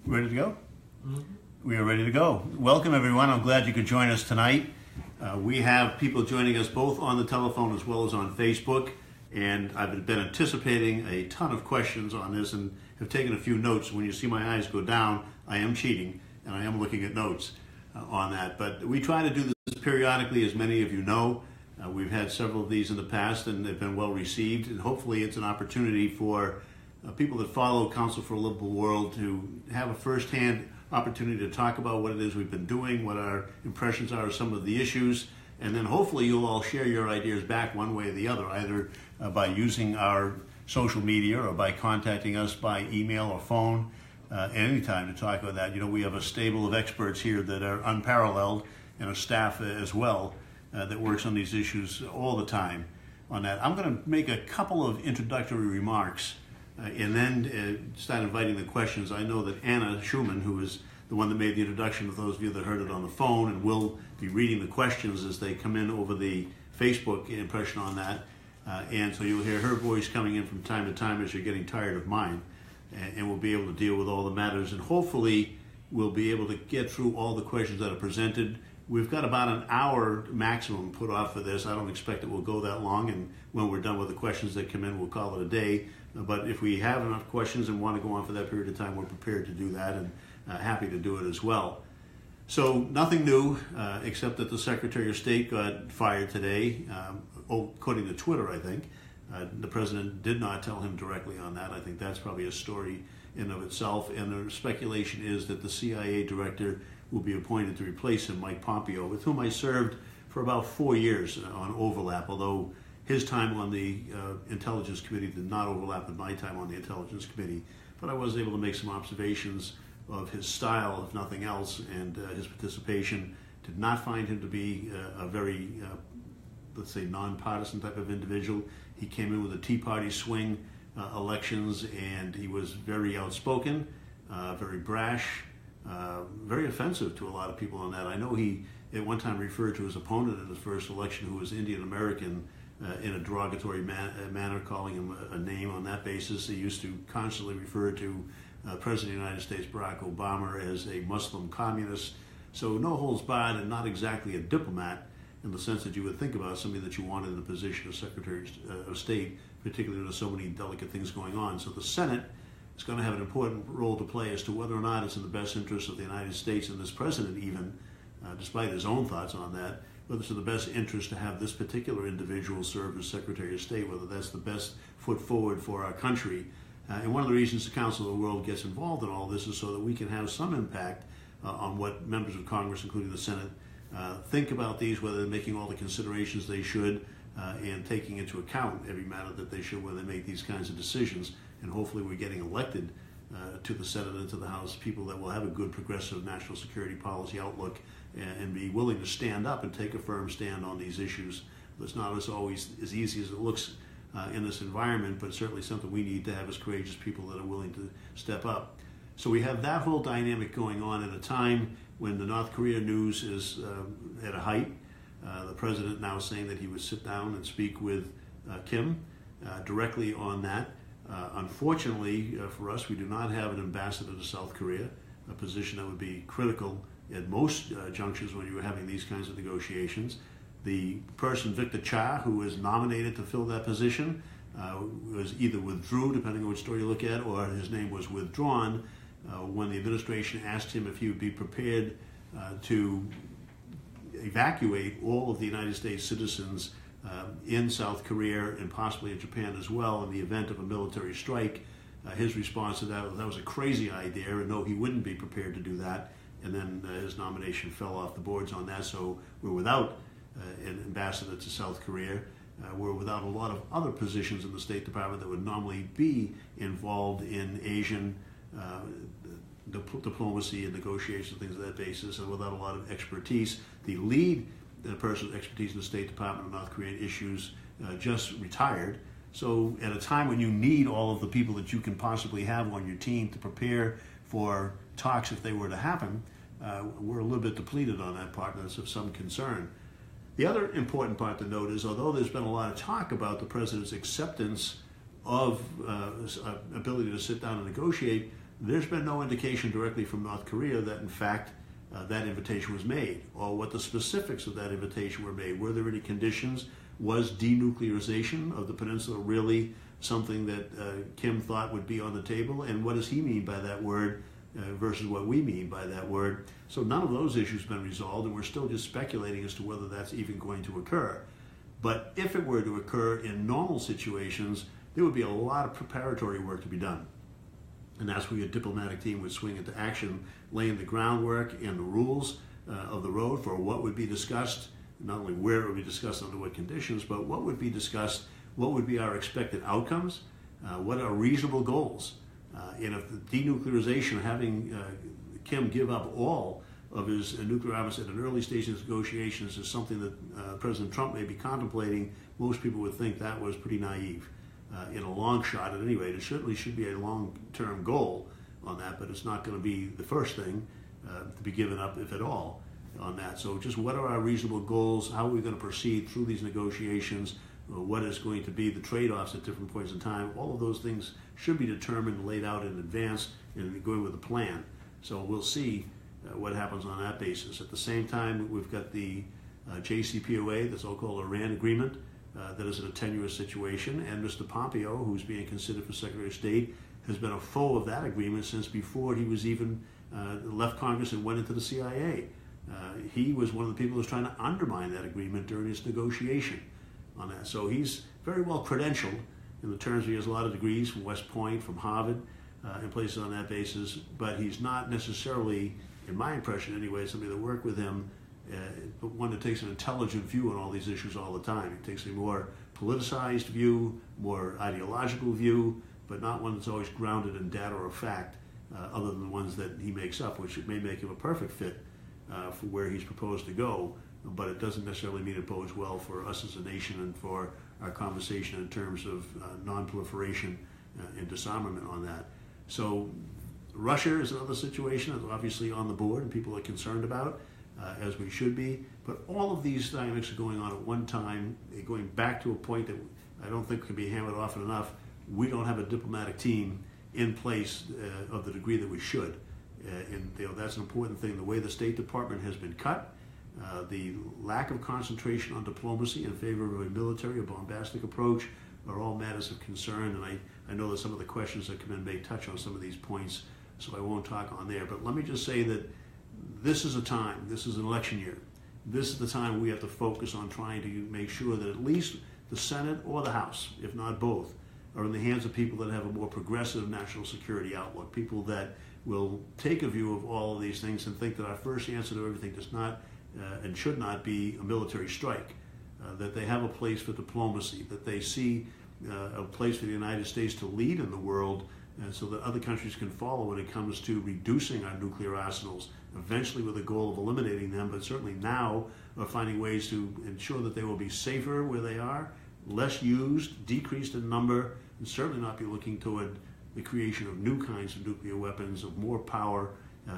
Ready to go? We are ready to go. Welcome, everyone. I'm glad you could join us tonight. We have people joining us both on the telephone as well as on Facebook, and I've been anticipating a ton of questions on this and have taken a few notes. When you see my eyes go down, I am cheating, and I am looking at notes on that. But we try to do this periodically, as many of you know. We've had several of these in the past, and they've been well received, and hopefully it's an opportunity for people that follow Council for a Livable World to have a first-hand opportunity to talk about what it is we've been doing, what our impressions are of some of the issues, and then hopefully you'll all share your ideas back one way or the other, either by using our social media or by contacting us by email or phone at any time to talk about that. You know, we have a stable of experts here that are unparalleled, and a staff as well that works on these issues all the time on that. I'm going to make a couple of introductory remarks and then start inviting the questions. I know that Anna Schumann, who is the one that made the introduction, of those of you that heard it on the phone, and will be reading the questions as they come in over the Facebook impression on that. And so you'll hear her voice coming in from time to time as you're getting tired of mine. And we'll be able to deal with all the matters. And hopefully we'll be able to get through all the questions that are presented. We've got about an hour maximum put off for this. I don't expect it will go that long. And when we're done with the questions that come in, we'll call it a day. But if we have enough questions and want to go on for that period of time, we're prepared to do that, and happy to do it as well. So nothing new, except that the Secretary of State got fired today, according to Twitter, I think. The President did not tell him directly on that. I think that's probably a story in of itself. And the speculation is that the CIA Director will be appointed to replace him, Mike Pompeo, with whom I served for about 4 years on overlap, although his time on the Intelligence Committee did not overlap with my time on the Intelligence Committee, but I was able to make some observations of his style, if nothing else, and his participation. Did not find him to be a very, let's say, nonpartisan type of individual. He came in with a Tea Party swing elections, and he was very outspoken, very brash, very offensive to a lot of people on that. I know he at one time referred to his opponent in his first election, who was Indian American, in a derogatory manner, calling him a name on that basis. He used to constantly refer to President of the United States, Barack Obama, as a Muslim communist. So no holds barred, and not exactly a diplomat in the sense that you would think about somebody that you wanted in the position of Secretary of State, particularly when there's so many delicate things going on. So the Senate is going to have an important role to play as to whether or not it's in the best interest of the United States and this president even, despite his own thoughts on that, whether it's in the best interest to have this particular individual serve as Secretary of State, whether that's the best foot forward for our country. And one of the reasons the Council of the World gets involved in all this is so that we can have some impact on what members of Congress, including the Senate, think about these, whether they're making all the considerations they should, and taking into account every matter that they should when they make these kinds of decisions. And hopefully we're getting elected to the Senate and to the House people that will have a good progressive national security policy outlook and be willing to stand up and take a firm stand on these issues. It's not always as easy as it looks in this environment, but certainly something we need to have as courageous people that are willing to step up. So we have that whole dynamic going on at a time when the North Korea news is at a height. The president now saying that he would sit down and speak with Kim directly on that. Unfortunately for us, we do not have an ambassador to South Korea, a position that would be critical at most junctures when you were having these kinds of negotiations. The person, Victor Cha, who was nominated to fill that position, was either withdrew, depending on which story you look at, or his name was withdrawn when the administration asked him if he would be prepared to evacuate all of the United States citizens in South Korea and possibly in Japan as well in the event of a military strike. His response to that was a crazy idea, and no, he wouldn't be prepared to do that. And then his nomination fell off the boards on that, so we're without an ambassador to South Korea. We're without a lot of other positions in the State Department that would normally be involved in Asian diplomacy and negotiations, things of that basis, and without a lot of expertise. The lead person with expertise in the State Department of North Korean issues just retired. So at a time when you need all of the people that you can possibly have on your team to prepare for talks if they were to happen, we're a little bit depleted on that part, and that's of some concern. The other important part to note is, although there's been a lot of talk about the president's acceptance of ability to sit down and negotiate, there's been no indication directly from North Korea that, in fact, that invitation was made, or what the specifics of that invitation were made. Were there any conditions? Was denuclearization of the peninsula really something that Kim thought would be on the table? And what does he mean by that word versus what we mean by that word? So none of those issues have been resolved, and we're still just speculating as to whether that's even going to occur. But if it were to occur in normal situations, there would be a lot of preparatory work to be done. And that's where your diplomatic team would swing into action, laying the groundwork and the rules of the road for what would be discussed, not only where it would be discussed, under what conditions, but what would be discussed, what would be our expected outcomes, what are reasonable goals. And if the denuclearization, having Kim give up all of his nuclear arms at an early stage of negotiations, is something that President Trump may be contemplating, most people would think that was pretty naive. In a long shot, at any rate, it certainly should be a long-term goal on that, but it's not going to be the first thing to be given up, if at all, on that. So just what are our reasonable goals? How are we going to proceed through these negotiations? What is going to be the trade-offs at different points in time? All of those things should be determined and laid out in advance and going with a plan. So we'll see what happens on that basis. At the same time, we've got the JCPOA, the so-called Iran agreement, that is in a tenuous situation, and Mr. Pompeo, who's being considered for Secretary of State, has been a foe of that agreement since before he was even left Congress and went into the CIA. He was one of the people who was trying to undermine that agreement during his negotiation on that. So he's very well credentialed in the terms of he has a lot of degrees from West Point, from Harvard, and places on that basis, but he's not necessarily, in my impression anyway, somebody that worked with him, but one that takes an intelligent view on all these issues all the time. He takes a more politicized view, more ideological view, but not one that's always grounded in data or fact, other than the ones that he makes up, which may make him a perfect fit for where he's proposed to go, but it doesn't necessarily mean it bodes well for us as a nation and for our conversation in terms of non-proliferation and disarmament on that. So Russia is another situation that's obviously on the board and people are concerned about. As we should be, but all of these dynamics are going on at one time, going back to a point that I don't think can be hammered often enough. We don't have a diplomatic team in place of the degree that we should, and that's an important thing. The way the State Department has been cut, the lack of concentration on diplomacy in favor of a military or bombastic approach are all matters of concern, and I know that some of the questions that come in may touch on some of these points, so I won't talk on there. But let me just say that this is a time, this is an election year. This is the time we have to focus on trying to make sure that at least the Senate or the House, if not both, are in the hands of people that have a more progressive national security outlook, people that will take a view of all of these things and think that our first answer to everything does not and should not be a military strike, that they have a place for diplomacy, that they see a place for the United States to lead in the world so that other countries can follow when it comes to reducing our nuclear arsenals, eventually with the goal of eliminating them, but certainly now finding ways to ensure that they will be safer where they are, less used, decreased in number, and certainly not be looking toward the creation of new kinds of nuclear weapons of more power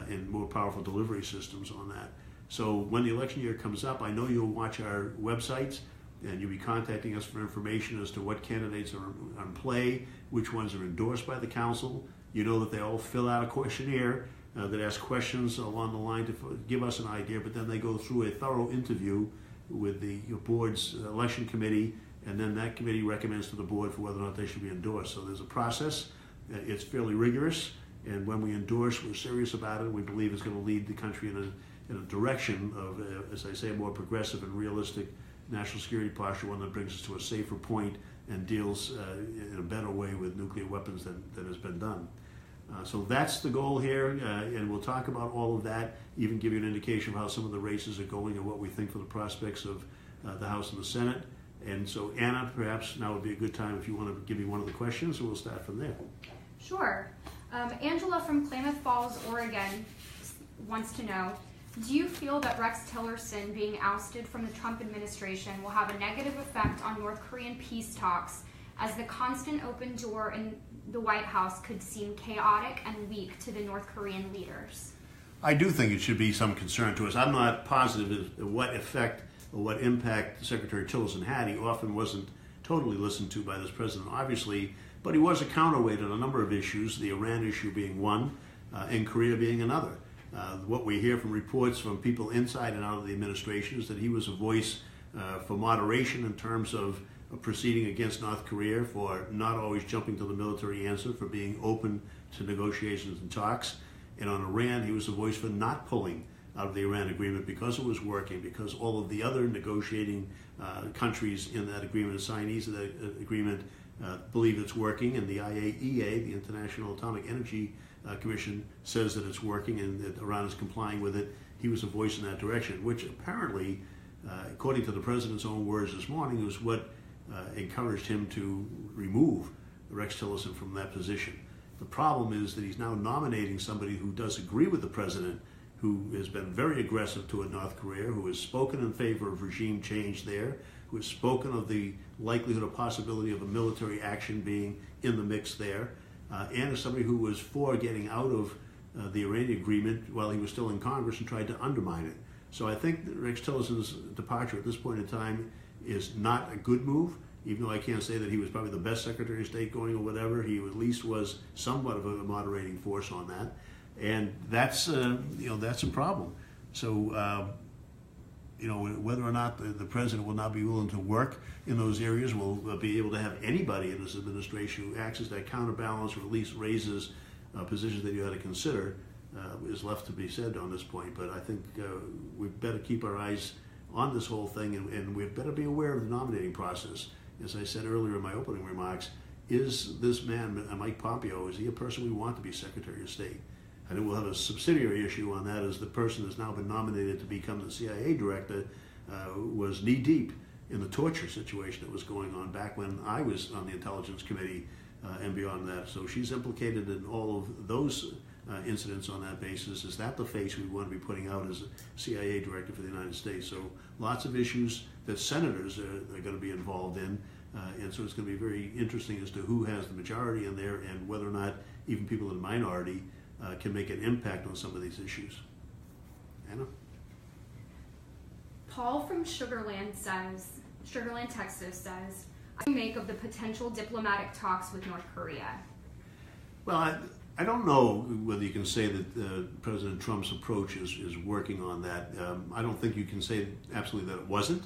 and more powerful delivery systems on that. So when the election year comes up, I know you'll watch our websites and you'll be contacting us for information as to what candidates are on play, which ones are endorsed by the council. You know that they all fill out a questionnaire that asks questions along the line to give us an idea, but then they go through a thorough interview with the board's election committee, and then that committee recommends to the board for whether or not they should be endorsed. So there's a process. It's fairly rigorous, and when we endorse, we're serious about it. We believe it's going to lead the country in a direction of, as I say, a more progressive and realistic national security posture, one that brings us to a safer point and deals in a better way with nuclear weapons than has been done. So that's the goal here, and we'll talk about all of that, even give you an indication of how some of the races are going and what we think for the prospects of the House and the Senate. And so, Anna, perhaps now would be a good time if you want to give me one of the questions, and we'll start from there. Sure. Angela from Klamath Falls, Oregon wants to know, do you feel that Rex Tillerson being ousted from the Trump administration will have a negative effect on North Korean peace talks, as the constant open door in the White House could seem chaotic and weak to the North Korean leaders? I do think it should be some concern to us. I'm not positive of what effect or what impact Secretary Tillerson had. He often wasn't totally listened to by this president. Obviously, But he was a counterweight on a number of issues, the Iran issue being one, and Korea being another. What we hear from reports from people inside and out of the administration is that he was a voice for moderation in terms of proceeding against North Korea, for not always jumping to the military answer, for being open to negotiations and talks. And on Iran, he was a voice for not pulling out of the Iran agreement because it was working, because all of the other negotiating countries in that agreement, signees of that agreement, believe it's working, and the IAEA, the International Atomic Energy Commission, says that it's working and that Iran is complying with it. He was a voice in that direction, which apparently, according to the president's own words this morning, was what encouraged him to remove Rex Tillerson from that position. The problem is that he's now nominating somebody who does agree with the president, who has been very aggressive toward North Korea, who has spoken in favor of regime change there, who has spoken of the likelihood or possibility of a military action being in the mix there, and as somebody who was for getting out of the Iranian agreement while he was still in Congress and tried to undermine it. So I think that Rex Tillerson's departure at this point in time is not a good move, even though I can't say that he was probably the best Secretary of State going or whatever. He at least was somewhat of a moderating force on that, and that's that's a problem. So whether or not the president will not be willing to work in those areas, will be able to have anybody in this administration who acts as that counterbalance or at least raises positions that you had to consider, is left to be said on this point. But I think we better keep our eyes on this whole thing, and we better be aware of the nominating process. As I said earlier in my opening remarks, is this man, Mike Pompeo, is he a person we want to be Secretary of State? I think we'll have a subsidiary issue on that, as the person that's now been nominated to become the CIA director was knee-deep in the torture situation that was going on back when I was on the Intelligence Committee and beyond that. So she's implicated in all of those incidents on that basis. Is that the face we want to be putting out as a CIA director for the United States? So lots of issues that senators are going to be involved in, and so it's going to be very interesting as to who has the majority in there and whether or not even people in the minority can make an impact on some of these issues. Anna? Paul from Sugarland, Texas says, what do you make of the potential diplomatic talks with North Korea? Well, I don't know whether you can say that President Trump's approach is working on that. I don't think you can say absolutely that it wasn't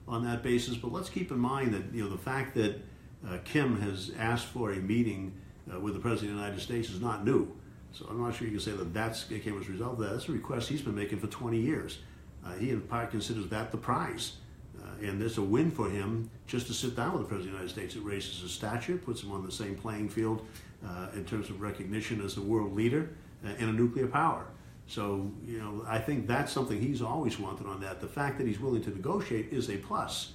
on that basis, but let's keep in mind that the fact that Kim has asked for a meeting with the President of the United States is not new. So I'm not sure you can say that came as a result of that. That's a request he's been making for 20 years. He in part considers that the prize. And it's a win for him just to sit down with the President of the United States. It raises his stature, puts him on the same playing field in terms of recognition as the world leader in a nuclear power. So, I think that's something he's always wanted on that. The fact that he's willing to negotiate is a plus.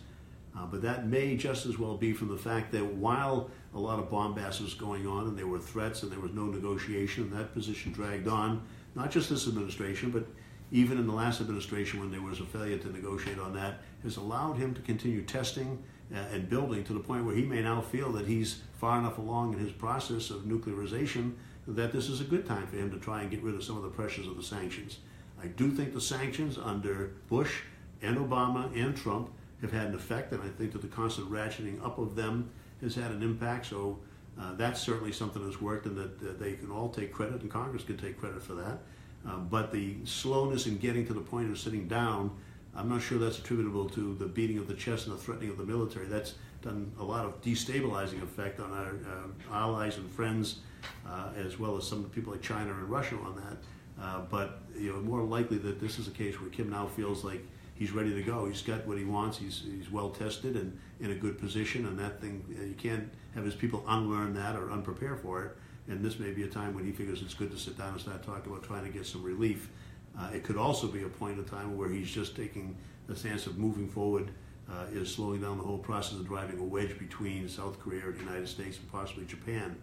But that may just as well be from the fact that while a lot of bombast was going on and there were threats and there was no negotiation, and that position dragged on, not just this administration, but even in the last administration when there was a failure to negotiate on that, has allowed him to continue testing and building to the point where he may now feel that he's far enough along in his process of nuclearization that this is a good time for him to try and get rid of some of the pressures of the sanctions. I do think the sanctions under Bush and Obama and Trump have had an effect, and I think that the constant ratcheting up of them has had an impact. So that's certainly something that's worked, and that they can all take credit, and Congress can take credit for that. But the slowness in getting to the point of sitting down, I'm not sure that's attributable to the beating of the chest and the threatening of the military. That's done a lot of destabilizing effect on our allies and friends, as well as some people like China and Russia on that. But more likely that this is a case where Kim now feels like he's ready to go. He's got what he wants. He's well tested and in a good position. And that thing, you can't have his people unlearn that or unprepare for it. And this may be a time when he figures it's good to sit down and start talking about trying to get some relief. It could also be a point in time where he's just taking the stance of moving forward, is slowing down the whole process of driving a wedge between South Korea and the United States and possibly Japan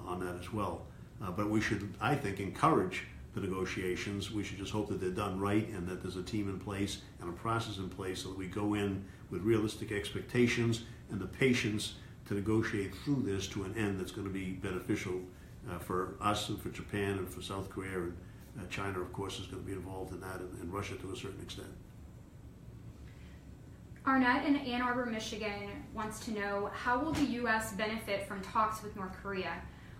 on that as well. But we should, I think, encourage the negotiations. We should just hope that they're done right and that there's a team in place and a process in place so that we go in with realistic expectations and the patience to negotiate through this to an end that's going to be beneficial for us and for Japan and for South Korea, and China, of course, is going to be involved in that, and Russia to a certain extent. Arnett in Ann Arbor, Michigan wants to know, how will the U.S. benefit from talks with North Korea?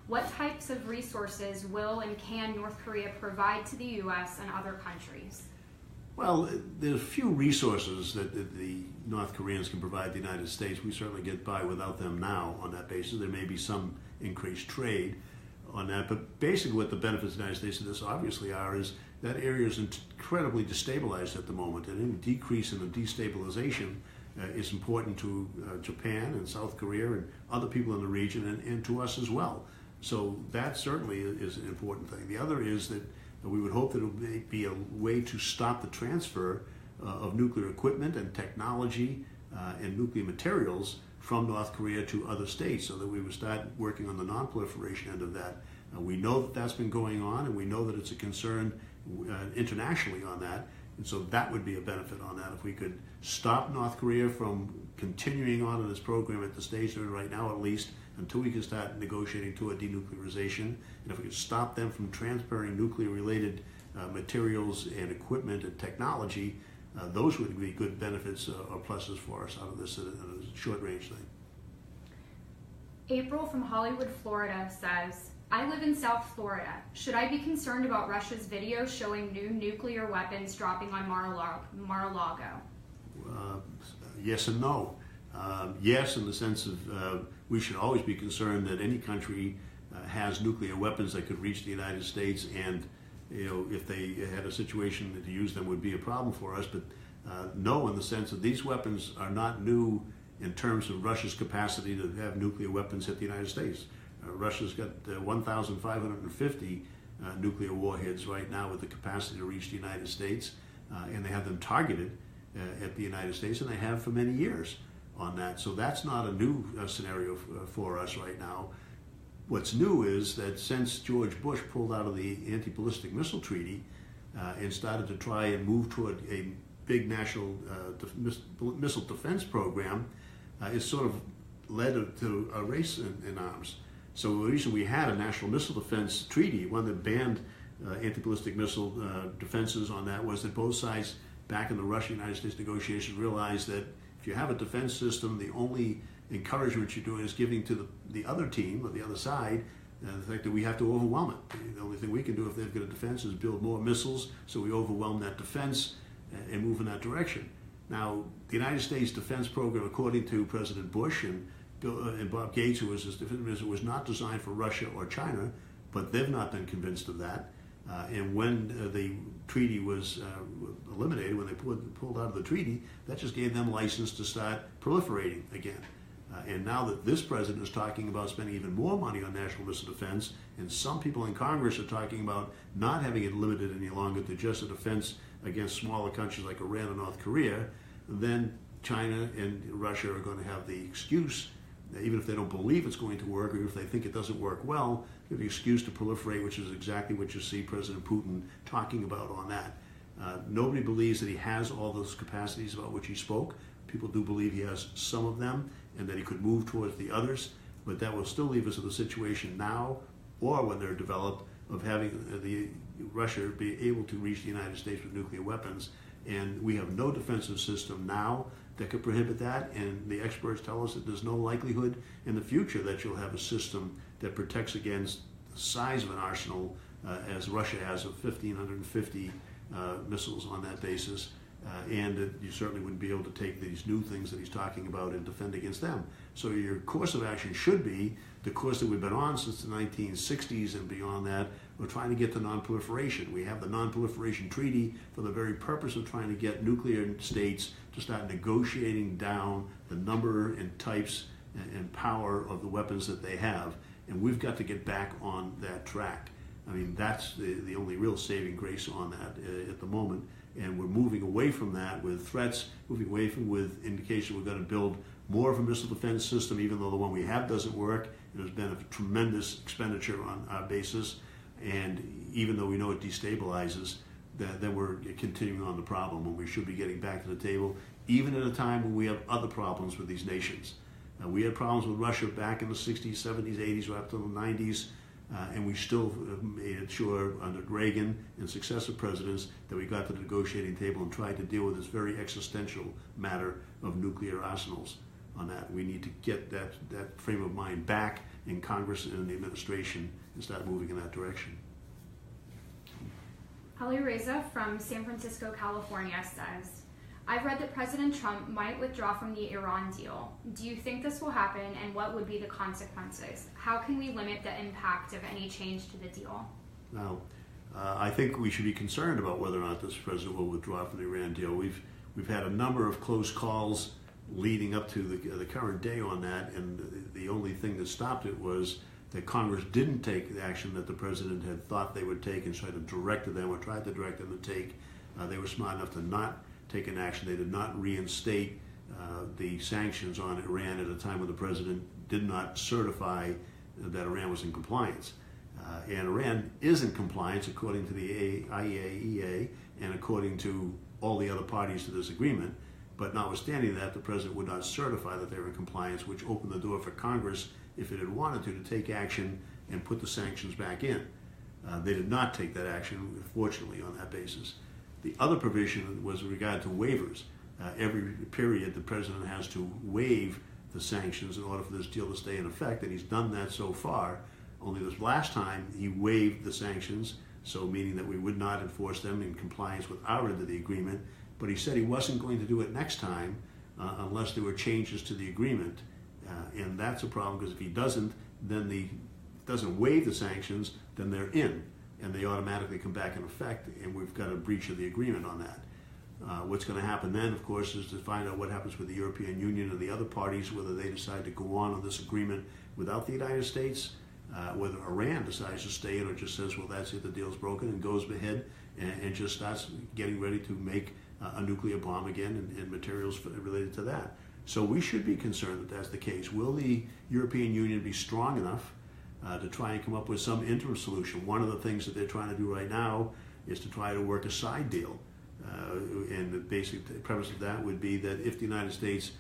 What types of resources will and can North Korea provide to the U.S. and other countries? Well, there's few resources that the North Koreans can provide the United States. We certainly get by without them now on that basis. There may be some increased trade on that, but basically what the benefits of the United States of this obviously are is that area is incredibly destabilized at the moment, and any decrease in the destabilization is important to Japan and South Korea and other people in the region, and to us as well. So that certainly is an important thing. The other is that we would hope that it would be a way to stop the transfer of nuclear equipment and technology and nuclear materials from North Korea to other states, so that we would start working on the non-proliferation end of that. We know that that's been going on, and we know that it's a concern internationally on that, and so that would be a benefit on that. If we could stop North Korea from continuing on in this program at the stage they're in right now, at least, until we can start negotiating to a denuclearization, and if we could stop them from transferring nuclear-related materials and equipment and technology, those would be good benefits or pluses for us out of this short-range thing. April from Hollywood, Florida says, I live in South Florida. Should I be concerned about Russia's video showing new nuclear weapons dropping on Mar-a-Lago? Yes and no. Yes, in the sense of we should always be concerned that any country has nuclear weapons that could reach the United States, and if they had a situation that to use them would be a problem for us. But no, in the sense that these weapons are not new in terms of Russia's capacity to have nuclear weapons hit the United States. Russia's got 1,550 nuclear warheads right now with the capacity to reach the United States, and they have them targeted at the United States, and they have for many years on that. So that's not a new scenario for us right now. What's new is that since George Bush pulled out of the anti-ballistic missile treaty and started to try and move toward a big national missile defense program, it's sort of led to a race in arms. So the reason we had a national missile defense treaty, one that banned anti-ballistic missile defenses on that, was that both sides back in the Russia-United States negotiations realized that if you have a defense system, the only encouragement you're doing is giving to the other team or the other side the fact that we have to overwhelm it. The only thing we can do if they've got a defense is build more missiles, so we overwhelm that defense and move in that direction. Now, the United States defense program, according to President Bush and Bob Gates, who was his defense minister, was not designed for Russia or China, but they've not been convinced of that. And when the treaty was eliminated, when they pulled out of the treaty, that just gave them license to start proliferating again. And now that this president is talking about spending even more money on national missile defense, and some people in Congress are talking about not having it limited any longer to just a defense against smaller countries like Iran and North Korea, then China and Russia are going to have the excuse, even if they don't believe it's going to work, or if they think it doesn't work well, they have the excuse to proliferate, which is exactly what you see President Putin talking about on that. Nobody believes that he has all those capacities about which he spoke. People do believe he has some of them, and that he could move towards the others, but that will still leave us in the situation now, or when they're developed, of having Russia be able to reach the United States with nuclear weapons. And we have no defensive system now that could prohibit that, and the experts tell us that there's no likelihood in the future that you'll have a system that protects against the size of an arsenal as Russia has of 1,550 missiles on that basis, and that you certainly wouldn't be able to take these new things that he's talking about and defend against them. So your course of action should be the course that we've been on since the 1960s and beyond that. We're trying to get to non-proliferation. We have the non-proliferation treaty for the very purpose of trying to get nuclear states to start negotiating down the number and types and power of the weapons that they have. And we've got to get back on that track. I mean, that's the only real saving grace on that at the moment. And we're moving away from that with threats, moving away from with indication we're going to build more of a missile defense system, even though the one we have doesn't work. It has been a tremendous expenditure on our basis. And even though we know it destabilizes, then we're continuing on the problem when we should be getting back to the table, even at a time when we have other problems with these nations. We had problems with Russia back in the 60s, 70s, 80s, right up to the 90s. and we still made sure under Reagan and successive presidents that we got to the negotiating table and tried to deal with this very existential matter of nuclear arsenals. On that, we need to get that frame of mind back in Congress and in the administration and start moving in that direction. Ali Reza from San Francisco, California says, I've read that President Trump might withdraw from the Iran deal. Do you think this will happen, and what would be the consequences? How can we limit the impact of any change to the deal? Now, I think we should be concerned about whether or not this president will withdraw from the Iran deal. We've had a number of close calls leading up to the current day on that, and the only thing that stopped it was that Congress didn't take the action that the president had thought they would take and tried to direct them to take. They were smart enough to not take an action. They did not reinstate the sanctions on Iran at a time when the president did not certify that Iran was in compliance. And Iran is in compliance according to the IAEA and according to all the other parties to this agreement. But notwithstanding that, the president would not certify that they were in compliance, which opened the door for Congress, if it had wanted to take action and put the sanctions back in. They did not take that action, fortunately, on that basis. The other provision was with regard to waivers. Every period, the president has to waive the sanctions in order for this deal to stay in effect, and he's done that so far. Only this last time, he waived the sanctions, so meaning that we would not enforce them in compliance with our end of the agreement, but he said he wasn't going to do it next time unless there were changes to the agreement. And that's a problem, because if he doesn't waive the sanctions, then they're in, and they automatically come back in effect, and we've got a breach of the agreement on that. What's going to happen then, of course, is to find out what happens with the European Union and the other parties, whether they decide to go on this agreement without the United States, whether Iran decides to stay in or just says, well, that's it, the deal's broken, and goes ahead and just starts getting ready to make a nuclear bomb again and materials related to that. So we should be concerned that that's the case. Will the European Union be strong enough to try and come up with some interim solution? One of the things that they're trying to do right now is to try to work a side deal. And the basic premise of that would be that if the United States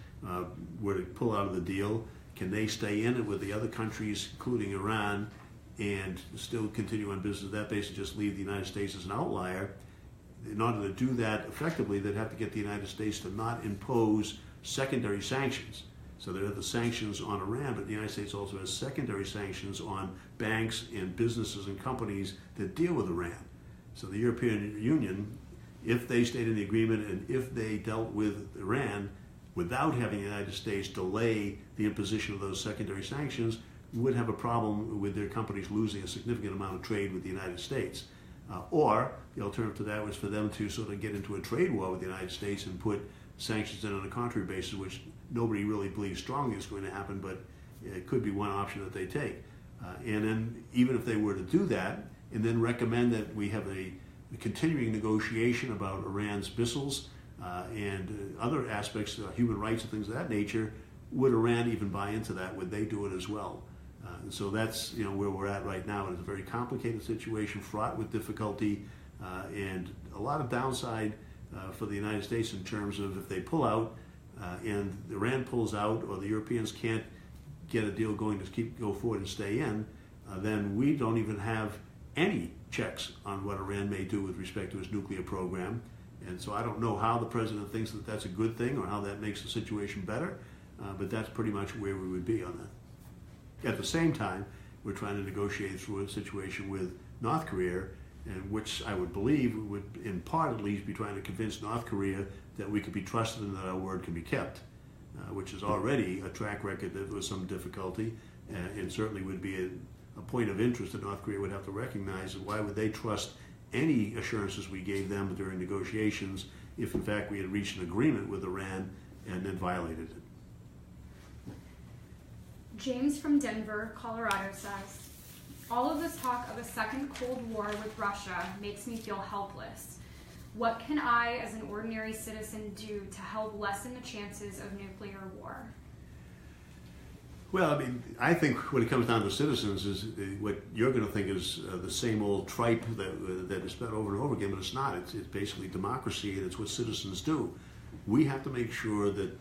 were to pull out of the deal, can they stay in it with the other countries, including Iran, and still continue on business? That basically just leave the United States as an outlier. In order to do that effectively, they'd have to get the United States to not impose secondary sanctions. So there are the sanctions on Iran, but the United States also has secondary sanctions on banks and businesses and companies that deal with Iran. So the European Union, if they stayed in the agreement and if they dealt with Iran without having the United States delay the imposition of those secondary sanctions, would have a problem with their companies losing a significant amount of trade with the United States. Or the alternative to that was for them to sort of get into a trade war with the United States and put sanctions in on a contrary basis, which nobody really believes strongly is going to happen, but it could be one option that they take. And then even if they were to do that, and then recommend that we have a continuing negotiation about Iran's missiles and other aspects, human rights and things of that nature, would Iran even buy into that? Would they do it as well? And so that's where we're at right now. It's a very complicated situation, fraught with difficulty, and a lot of downside for the United States in terms of if they pull out and Iran pulls out, or the Europeans can't get a deal going to go forward and stay in, then we don't even have any checks on what Iran may do with respect to its nuclear program. And so I don't know how the president thinks that that's a good thing or how that makes the situation better, but that's pretty much where we would be on that. At the same time, we're trying to negotiate through a situation with North Korea, and which I would believe would, in part at least, be trying to convince North Korea that we could be trusted and that our word can be kept, which is already a track record that was some difficulty, and certainly would be a point of interest that North Korea would have to recognize. And why would they trust any assurances we gave them during negotiations if, in fact, we had reached an agreement with Iran and then violated it? James from Denver, Colorado says, all of this talk of a second Cold War with Russia makes me feel helpless. What can I, as an ordinary citizen, do to help lessen the chances of nuclear war? Well, I mean, I think when it comes down to citizens, is what you're going to think is the same old tripe that is spent over and over again, but it's not. It's basically democracy, and it's what citizens do. We have to make sure that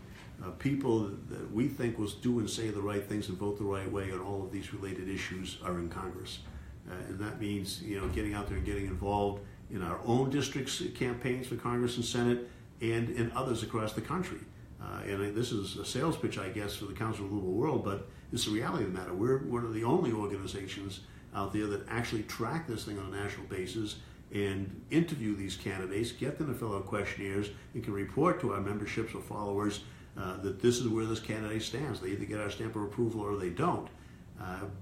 people that we think will do and say the right things and vote the right way on all of these related issues are in Congress. and that means getting out there and getting involved in our own districts' campaigns for Congress and Senate, and in others across the country. And this is a sales pitch, I guess, for the Council of the Livable World, but it's the reality of the matter. We're one of the only organizations out there that actually track this thing on a national basis and interview these candidates, get them to fill out questionnaires, and can report to our memberships or followers that this is where this candidate stands. They either get our stamp of approval or they don't.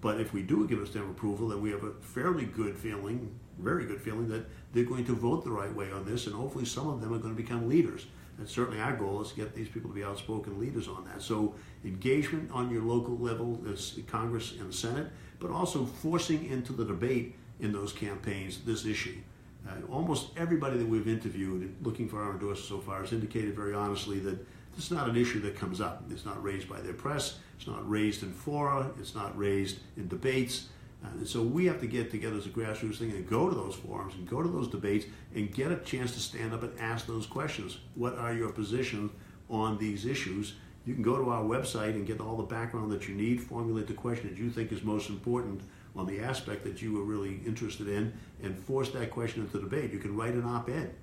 But if we do give a stamp of approval, then we have a fairly good feeling, very good feeling, that they're going to vote the right way on this, and hopefully some of them are going to become leaders. And certainly our goal is to get these people to be outspoken leaders on that. So engagement on your local level, as Congress and Senate, but also forcing into the debate in those campaigns this issue. Almost everybody that we've interviewed looking for our endorsers so far has indicated very honestly that this is not an issue that comes up. It's not raised by their press, it's not raised in fora, it's not raised in debates. And so we have to get together as a grassroots thing and go to those forums and go to those debates and get a chance to stand up and ask those questions. What are your positions on these issues? You can go to our website and get all the background that you need, formulate the question that you think is most important on the aspect that you are really interested in, and force that question into debate. You can write an op-ed,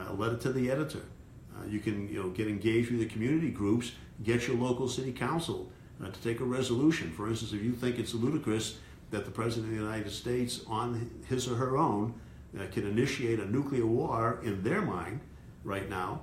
a letter to the editor. You can get engaged with the community groups, get your local city council to take a resolution. For instance, if you think it's ludicrous that the President of the United States, on his or her own, can initiate a nuclear war in their mind right now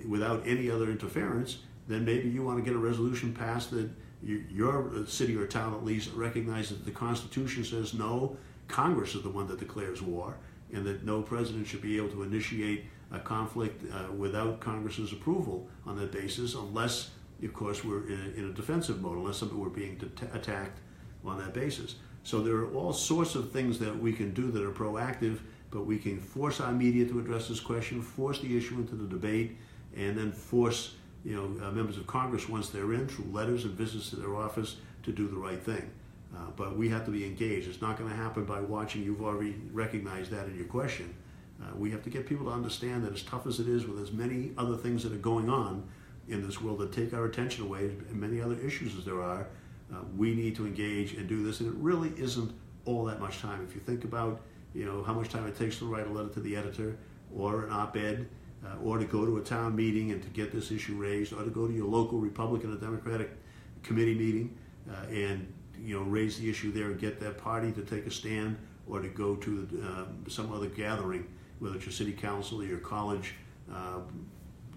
without any other interference, then maybe you want to get a resolution passed that your city or town at least recognizes that the Constitution says no, Congress is the one that declares war, and that no president should be able to initiate a conflict without Congress's approval on that basis, unless, of course, we're in a defensive mode, unless we're being attacked on that basis. So there are all sorts of things that we can do that are proactive, but we can force our media to address this question, force the issue into the debate, and then force members of Congress, once they're in, through letters and visits to their office, to do the right thing. But we have to be engaged. It's not going to happen by watching. You've already recognized that in your question. We have to get people to understand that as tough as it is, with as many other things that are going on in this world that take our attention away, and many other issues as there are, we need to engage and do this. And it really isn't all that much time. If you think about how much time it takes to write a letter to the editor, or an op-ed, or to go to a town meeting and to get this issue raised, or to go to your local Republican or Democratic committee meeting and raise the issue there and get that party to take a stand, or to go to some other gathering, whether it's your city council or your college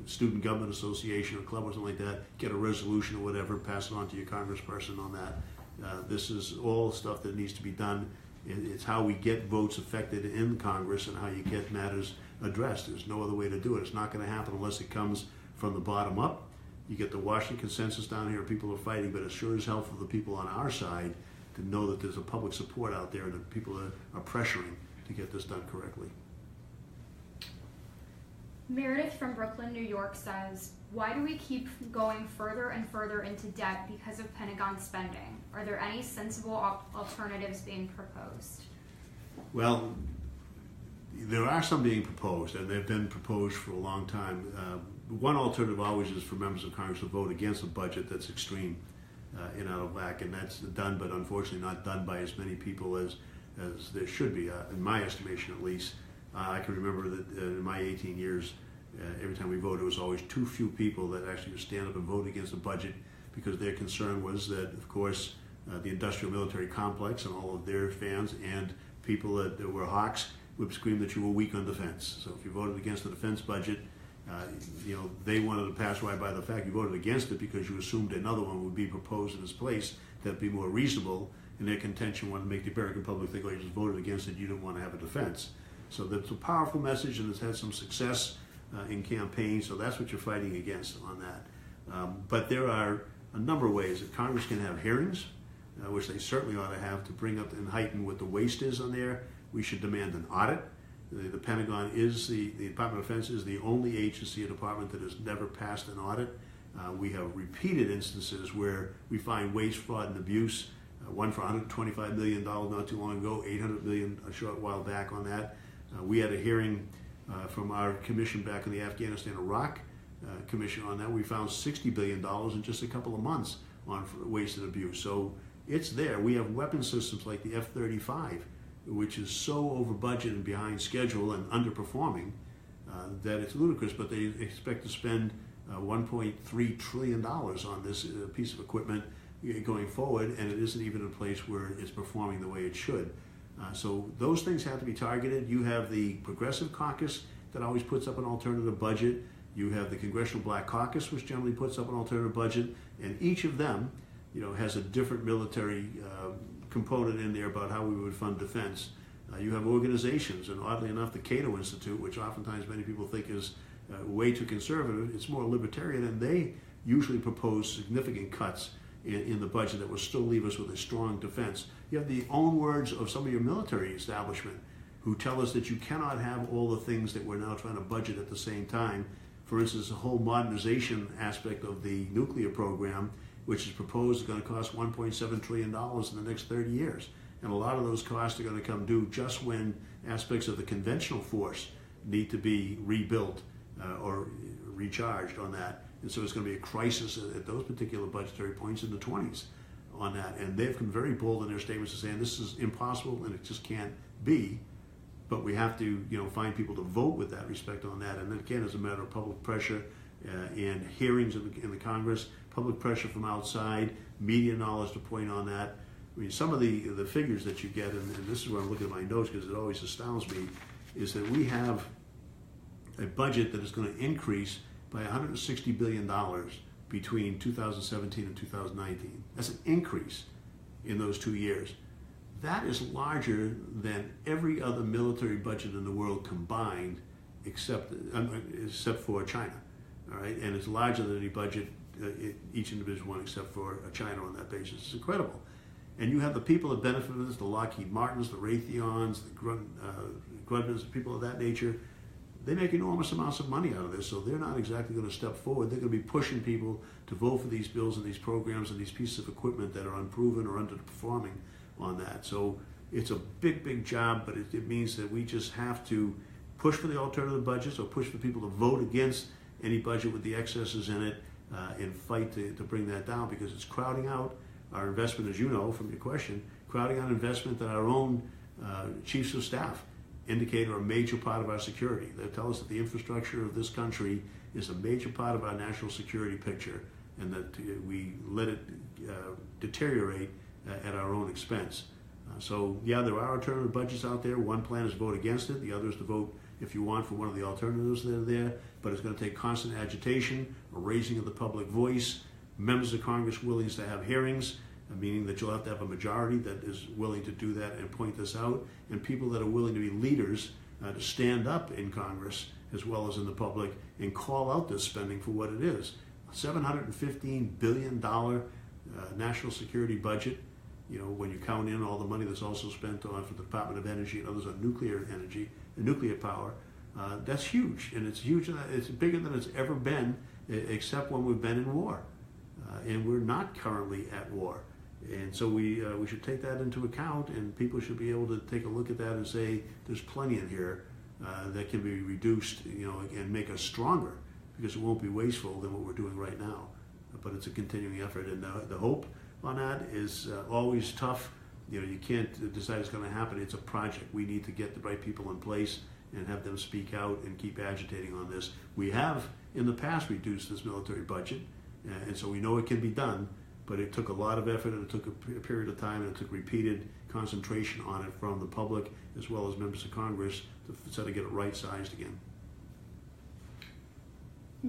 student government association or club or something like that, get a resolution or whatever, pass it on to your congressperson on that. This is all stuff that needs to be done. It's how we get votes affected in Congress and how you get matters addressed. There's no other way to do it. It's not going to happen unless it comes from the bottom up. You get the Washington consensus down here, people are fighting, but it sure is helpful for the people on our side to know that there's a public support out there, that people are pressuring to get this done correctly. Meredith from Brooklyn, New York says, why do we keep going further and further into debt because of Pentagon spending? Are there any sensible alternatives being proposed? Well, there are some being proposed, and they've been proposed for a long time. One alternative always is for members of Congress to vote against a budget that's extreme and out of whack, and that's done, but unfortunately not done by as many people as there should be, in my estimation at least. I can remember that in my 18 years, every time we voted, it was always too few people that actually would stand up and vote against the budget, because their concern was that, of course, the industrial military complex and all of their fans and people that were hawks would scream that you were weak on defense. So if you voted against the defense budget, they wanted to pass right by the fact you voted against it because you assumed another one would be proposed in its place that'd be more reasonable, and their contention wanted to make the American public think, oh, you just voted against it, you didn't want to have a defense. So that's a powerful message, and it's had some success in campaigns, so that's what you're fighting against on that. But there are a number of ways that Congress can have hearings, which they certainly ought to have, to bring up and heighten what the waste is on there. We should demand an audit. The Pentagon is, the Department of Defense is the only agency or department that has never passed an audit. We have repeated instances where we find waste, fraud, and abuse. One for $125 million not too long ago, $800 million a short while back on that. We had a hearing from our commission back in the Afghanistan-Iraq commission on that. We found $60 billion in just a couple of months on waste and abuse. So It's there. We have weapon systems like the F-35, which is so over budget and behind schedule and underperforming that it's ludicrous, but they expect to spend $1.3 trillion on this piece of equipment going forward, and it isn't even a place where it's performing the way it should. So those things have to be targeted. You have the Progressive Caucus that always puts up an alternative budget. You have the Congressional Black Caucus, which generally puts up an alternative budget, and each of them, has a different military component in there about how we would fund defense. You have organizations, and oddly enough, the Cato Institute, which oftentimes many people think is way too conservative, it's more libertarian, and they usually propose significant cuts in the budget that will still leave us with a strong defense. You have the own words of some of your military establishment who tell us that you cannot have all the things that we're now trying to budget at the same time. For instance, the whole modernization aspect of the nuclear program, which is proposed, is going to cost $1.7 trillion in the next 30 years. And a lot of those costs are going to come due just when aspects of the conventional force need to be rebuilt or recharged on that. And so it's going to be a crisis at those particular budgetary points in the 20s on that. And they've been very bold in their statements of saying this is impossible and it just can't be. But we have to, find people to vote with that respect on that. And then again, as a matter of public pressure and hearings in the Congress, public pressure from outside, media knowledge to point on that. I mean, some of the figures that you get, and this is where I'm looking at my notes because it always astounds me, is that we have a budget that is going to increase by $160 billion between 2017 and 2019. That's an increase in those 2 years. That is larger than every other military budget in the world combined, except for China. All right, and it's larger than any budget, each individual one, except for China on that basis. It's incredible. And you have the people that benefit from this, the Lockheed Martins, the Raytheons, the Grumman's, people of that nature. They make enormous amounts of money out of this, so they're not exactly going to step forward. They're going to be pushing people to vote for these bills and these programs and these pieces of equipment that are unproven or underperforming on that. So it's a big, big job, but it means that we just have to push for the alternative budgets or push for people to vote against any budget with the excesses in it and fight to bring that down, because it's crowding out our investment, as you know from your question, crowding out investment that our own chiefs of staff indicate are a major part of our security. They tell us that the infrastructure of this country is a major part of our national security picture, and that we let it deteriorate at our own expense. So yeah, there are alternative budgets out there. One plan is to vote against it. The other is to vote, if you want, for one of the alternatives that are there. But it's going to take constant agitation, a raising of the public voice, members of Congress willing to have hearings, meaning that you'll have to have a majority that is willing to do that and point this out, and people that are willing to be leaders to stand up in Congress as well as in the public and call out this spending for what it is. A $715 billion national security budget, when you count in all the money that's also spent on for the Department of Energy and others on nuclear energy and nuclear power, that's huge. And it's huge. It's bigger than it's ever been, except when we've been in war. And we're not currently at war. And so we should take that into account, and people should be able to take a look at that and say there's plenty in here that can be reduced, and make us stronger, because it won't be wasteful than what we're doing right now. But it's a continuing effort, and the hope on that is always tough. You can't decide it's going to happen. It's a project. We need to get the right people in place and have them speak out and keep agitating on this. We have in the past reduced this military budget, and so we know it can be done, but it took a lot of effort, and it took a period of time, and it took repeated concentration on it from the public as well as members of Congress to try to get it right-sized again.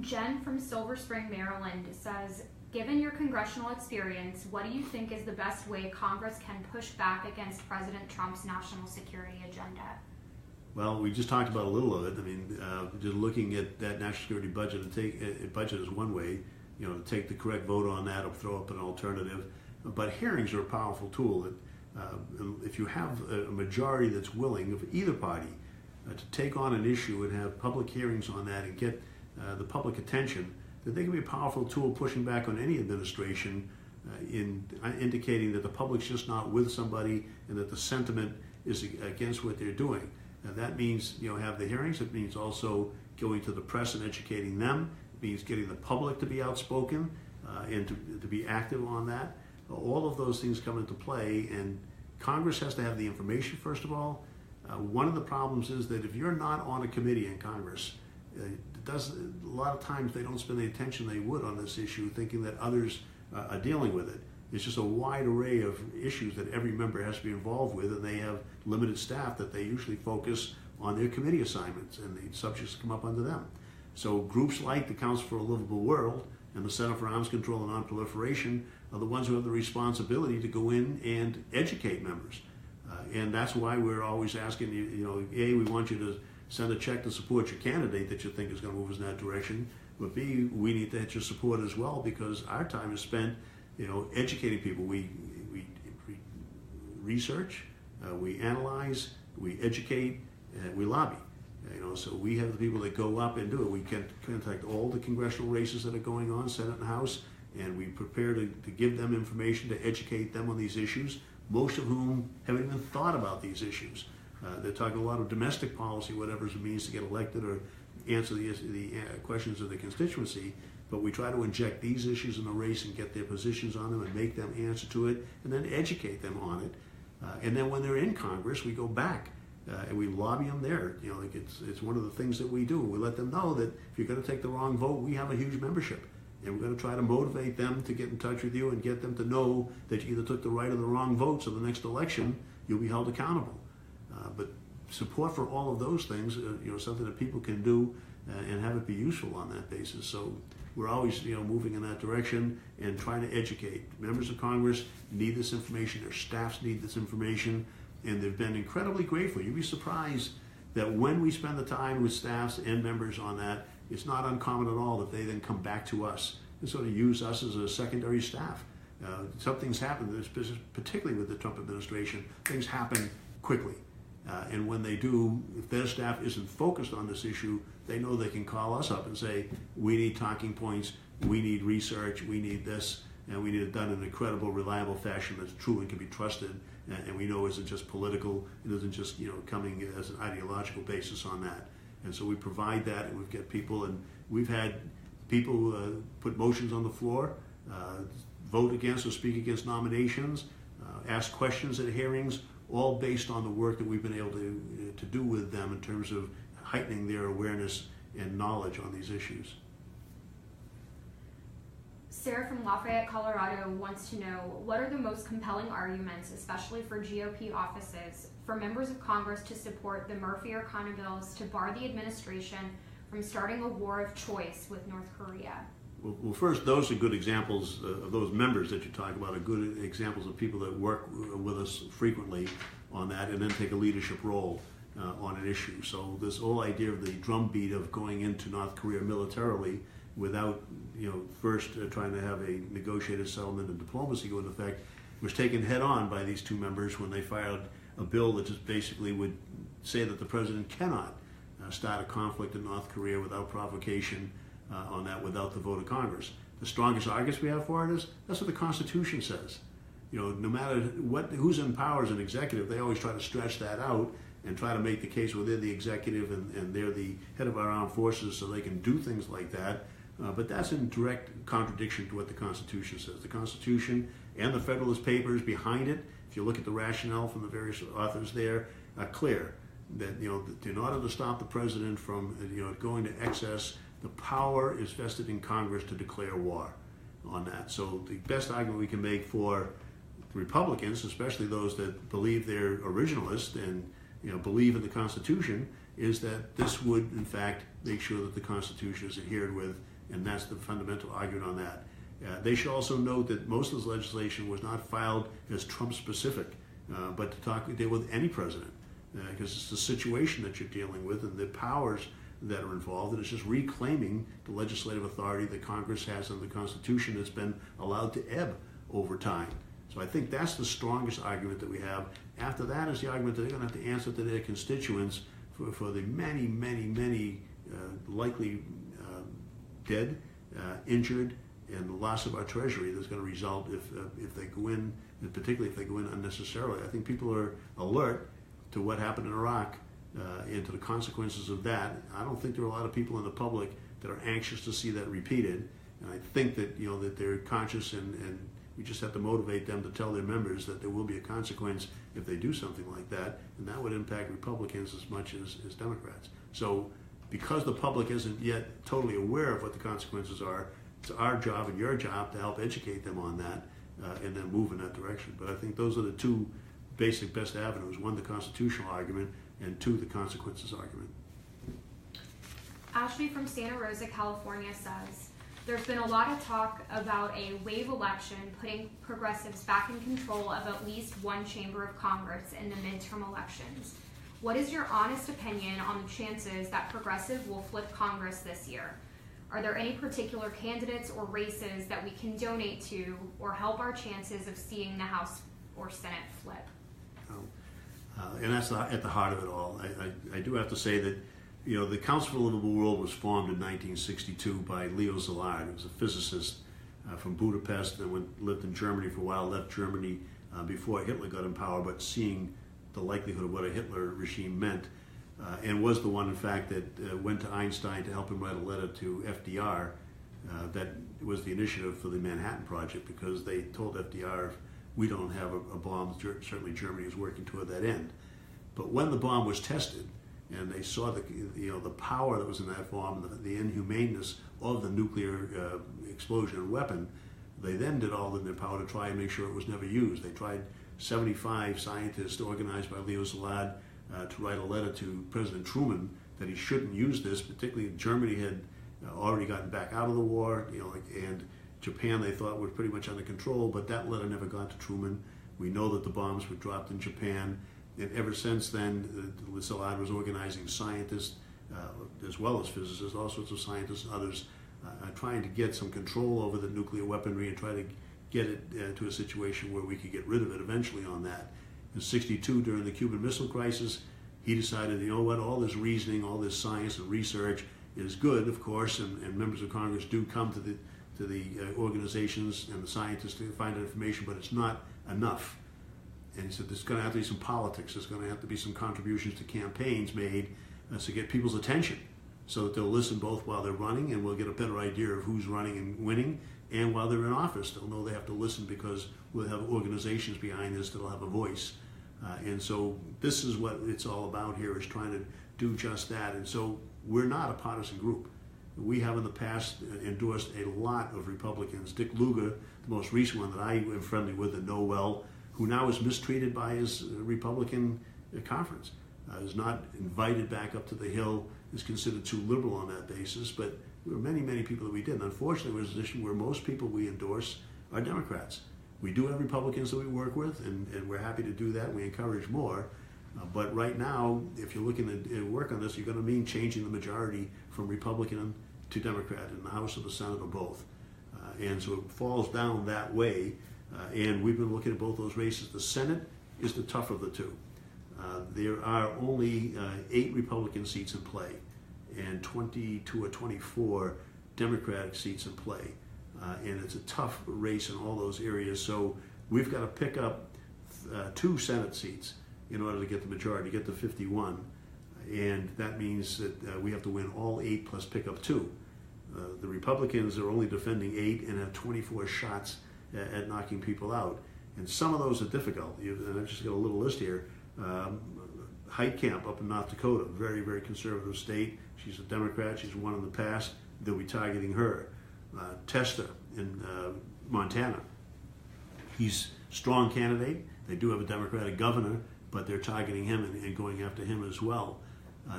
Jen from Silver Spring, Maryland says, given your congressional experience, what do you think is the best way Congress can push back against President Trump's national security agenda? Well, we just talked about a little of it. I mean, just looking at that national security budget and take budget is one way, to take the correct vote on that or throw up an alternative. But hearings are a powerful tool. If you have a majority that's willing, of either party, to take on an issue and have public hearings on that and get the public attention, that they can be a powerful tool pushing back on any administration in indicating that the public's just not with somebody and that the sentiment is against what they're doing. And that means, have the hearings. It means also going to the press and educating them. It means getting the public to be outspoken and to be active on that. all of those things come into play, and Congress has to have the information, first of all. One of the problems is that if you're not on a committee in Congress, a lot of times they don't spend the attention they would on this issue, thinking that others are dealing with it. It's just a wide array of issues that every member has to be involved with, and they have limited staff that they usually focus on their committee assignments, and the subjects come up under them. So groups like the Council for a Livable World and the Center for Arms Control and Nonproliferation are the ones who have the responsibility to go in and educate members. And that's why we're always asking, A, we want you to send a check to support your candidate that you think is going to move us in that direction, but B, we need to get your support as well, because our time is spent, educating people. We research, we analyze, we educate, and we lobby. So we have the people that go up and do it. We can contact all the congressional races that are going on, Senate and House, and we prepare to give them information to educate them on these issues, most of whom haven't even thought about these issues. They're talking a lot of domestic policy, whatever it means to get elected or answer the questions of the constituency, but we try to inject these issues in the race and get their positions on them and make them answer to it and then educate them on it. And then when they're in Congress, we go back and we lobby them there. It's one of the things that we do. We let them know that if you're going to take the wrong vote, we have a huge membership. And we're going to try to motivate them to get in touch with you and get them to know that you either took the right or the wrong vote, so the next election you'll be held accountable. But support for all of those things, something that people can do and have it be useful on that basis. So we're always, moving in that direction and trying to educate. Members of Congress need this information. Their staffs need this information, and they've been incredibly grateful. You'd be surprised that when we spend the time with staffs and members on that, it's not uncommon at all that they then come back to us and sort of use us as a secondary staff. Something's happened, particularly with the Trump administration, things happen quickly. And when they do, if their staff isn't focused on this issue, they know they can call us up and say, we need talking points, we need research, we need this, and we need it done in an incredible, reliable fashion that's true and can be trusted, and we know isn't just political, it isn't just coming as an ideological basis on that. And so we provide that, and we've got people, and we've had people put motions on the floor, vote against or speak against nominations, ask questions at hearings, all based on the work that we've been able to do with them in terms of heightening their awareness and knowledge on these issues. Sarah from Lafayette, Colorado wants to know, what are the most compelling arguments, especially for GOP offices, for members of Congress to support the Murphy or Khanna bills to bar the administration from starting a war of choice with North Korea? Well, first, those are good examples of those members that you talk about, are good examples of people that work with us frequently on that and then take a leadership role on an issue. So this whole idea of the drumbeat of going into North Korea militarily without, first trying to have a negotiated settlement and diplomacy go into effect was taken head on by these two members when they filed a bill that just basically would say that the president cannot start a conflict in North Korea without provocation on that, without the vote of Congress. The strongest arguments we have for it is that's what the Constitution says. No matter who's in power as an executive, they always try to stretch that out and try to make the case where they're the executive and they're the head of our armed forces, so they can do things like that. But that's in direct contradiction to what the Constitution says. The Constitution and the Federalist Papers behind it, if you look at the rationale from the various authors there, are clear that in order to stop the president from going to excess, the power is vested in Congress to declare war on that. So the best argument we can make for Republicans, especially those that believe they're originalists and believe in the Constitution, is that this would in fact make sure that the Constitution is adhered with, and that's the fundamental argument on that. They should also note that most of this legislation was not filed as Trump specific, but to deal with any president, because it's the situation that you're dealing with and the powers that are involved, and it's just reclaiming the legislative authority that Congress has under the Constitution that's been allowed to ebb over time. So I think that's the strongest argument that we have. After that is the argument that they're going to have to answer to their constituents for the many, many, many likely dead, injured, and the loss of our treasury that's going to result if they go in, and particularly if they go in unnecessarily. I think people are alert to what happened in Iraq and to the consequences of that. I don't think there are a lot of people in the public that are anxious to see that repeated, and I think that that they're conscious and We just have to motivate them to tell their members that there will be a consequence if they do something like that, and that would impact Republicans as much as Democrats. So because the public isn't yet totally aware of what the consequences are, it's our job and your job to help educate them on that and then move in that direction. But I think those are the two basic best avenues. One, the constitutional argument, and two, the consequences argument. Ashley from Santa Rosa, California says, there's been a lot of talk about a wave election putting progressives back in control of at least one chamber of Congress in the midterm elections. What is your honest opinion on the chances that progressive will flip Congress this year? Are there any particular candidates or races that we can donate to or help our chances of seeing the House or Senate flip? And that's at the heart of it all. I do have to say that, you know, the Council for Livable World was formed in 1962 by Leo Szilard. He was a physicist from Budapest and lived in Germany for a while, left Germany before Hitler got in power, but seeing the likelihood of what a Hitler regime meant, and was the one, in fact, that went to Einstein to help him write a letter to FDR. That was the initiative for the Manhattan Project, because they told FDR, if we don't have a bomb, certainly Germany is working toward that end. But when the bomb was tested, and they saw the power that was in that bomb, the inhumaneness of the nuclear explosion and weapon, they then did all in their power to try and make sure it was never used. They tried 75 scientists organized by Leo Szilard to write a letter to President Truman that he shouldn't use this. Particularly Germany had already gotten back out of the war, and Japan they thought was pretty much under control, but that letter never got to Truman. We know that the bombs were dropped in Japan. And ever since then, Szilard was organizing scientists, as well as physicists, all sorts of scientists and others, trying to get some control over the nuclear weaponry and try to get it to a situation where we could get rid of it eventually on that. In '62, during the Cuban Missile Crisis, he decided, you know what, all this reasoning, all this science and research is good, of course, and members of Congress do come to the organizations and the scientists to find out information, but it's not enough. And he said there's going to have to be some politics, there's going to have to be some contributions to campaigns made to get people's attention so that they'll listen both while they're running, and we'll get a better idea of who's running and winning, and while they're in office, they'll know they have to listen because we'll have organizations behind this that'll have a voice. And so this is what it's all about here, is trying to do just that. And so we're not a partisan group. We have in the past endorsed a lot of Republicans. Dick Lugar, the most recent one that I am friendly with and know well, who now is mistreated by his Republican conference, is not invited back up to the Hill, is considered too liberal on that basis. But there were many, many people that we did. And unfortunately, we're in a position where most people we endorse are Democrats. We do have Republicans that we work with, and we're happy to do that. We encourage more. But right now, if you're looking to work on this, you're going to mean changing the majority from Republican to Democrat in the House or the Senate or both. And so it falls down that way. And we've been looking at both those races. The Senate is the tough of the two. There are only 8 Republican seats in play and 22 or 24 Democratic seats in play. And it's a tough race in all those areas. So we've got to pick up 2 Senate seats in order to get the majority, get to 51. And that means that we have to win all 8 plus pick up 2. The Republicans are only defending 8 and have 24 shots at knocking people out. And some of those are difficult. And I've just got a little list here. Heitkamp up in North Dakota, very, very conservative state. She's a Democrat. She's won in the past. They'll be targeting her. Tester in Montana. He's a strong candidate. They do have a Democratic governor, but they're targeting him and going after him as well.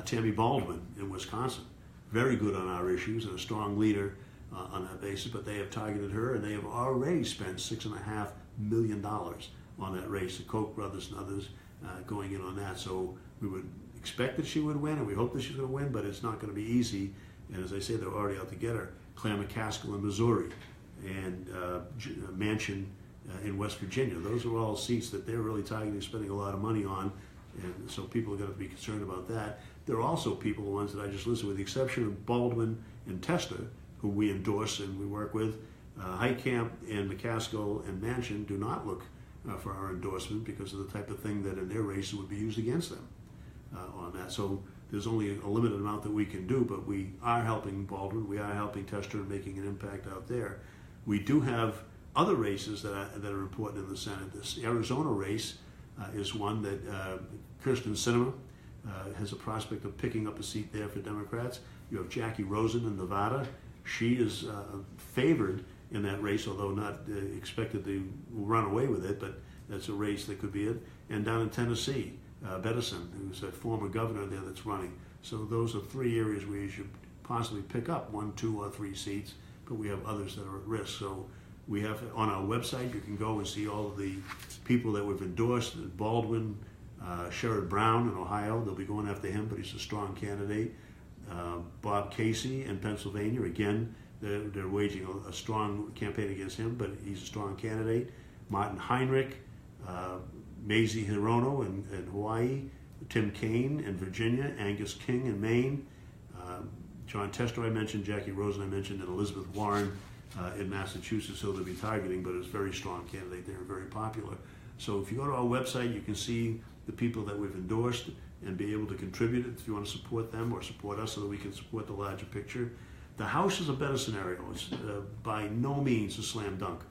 Tammy Baldwin in Wisconsin, very good on our issues and a strong leader on that basis, but they have targeted her, and they have already spent $6.5 million on that race. The Koch brothers and others going in on that. So we would expect that she would win, and we hope that she's going to win, but it's not going to be easy. And as I say, they're already out to get her. Claire McCaskill in Missouri, and Manchin in West Virginia. Those are all seats that they're really targeting, spending a lot of money on, and so people are going to be concerned about that. There are also people, the ones that I just listed, with the exception of Baldwin and Tester, who we endorse and we work with. Heitkamp and McCaskill and Manchin do not look for our endorsement because of the type of thing that in their races would be used against them on that. So there's only a limited amount that we can do, but we are helping Baldwin, we are helping Tester and making an impact out there. We do have Other races that are important in the Senate. This Arizona race is one that Kirsten Sinema has a prospect of picking up a seat there for Democrats. You have Jackie Rosen in Nevada. She is favored in that race, although not expected to run away with it, but that's a race that could be it. And down in Tennessee, Bettison, who's a former governor there that's running. So those are three areas where you should possibly pick up 1, 2, or 3 seats, but we have others that are at risk. So we have on our website, you can go and see all of the people that we've endorsed. Baldwin, Sherrod Brown in Ohio, they'll be going after him, but he's a strong candidate. Bob Casey in Pennsylvania, again, they're waging a strong campaign against him, but he's a strong candidate. Martin Heinrich, Mazie Hirono in Hawaii, Tim Kaine in Virginia, Angus King in Maine, John Tester I mentioned, Jackie Rosen I mentioned, and Elizabeth Warren in Massachusetts, who they'll be targeting, but it's a very strong candidate there, very popular. So if you go to our website, you can see the people that we've endorsed and be able to contribute if you want to support them or support us so that we can support the larger picture. The House is a better scenario. It's by no means a slam dunk.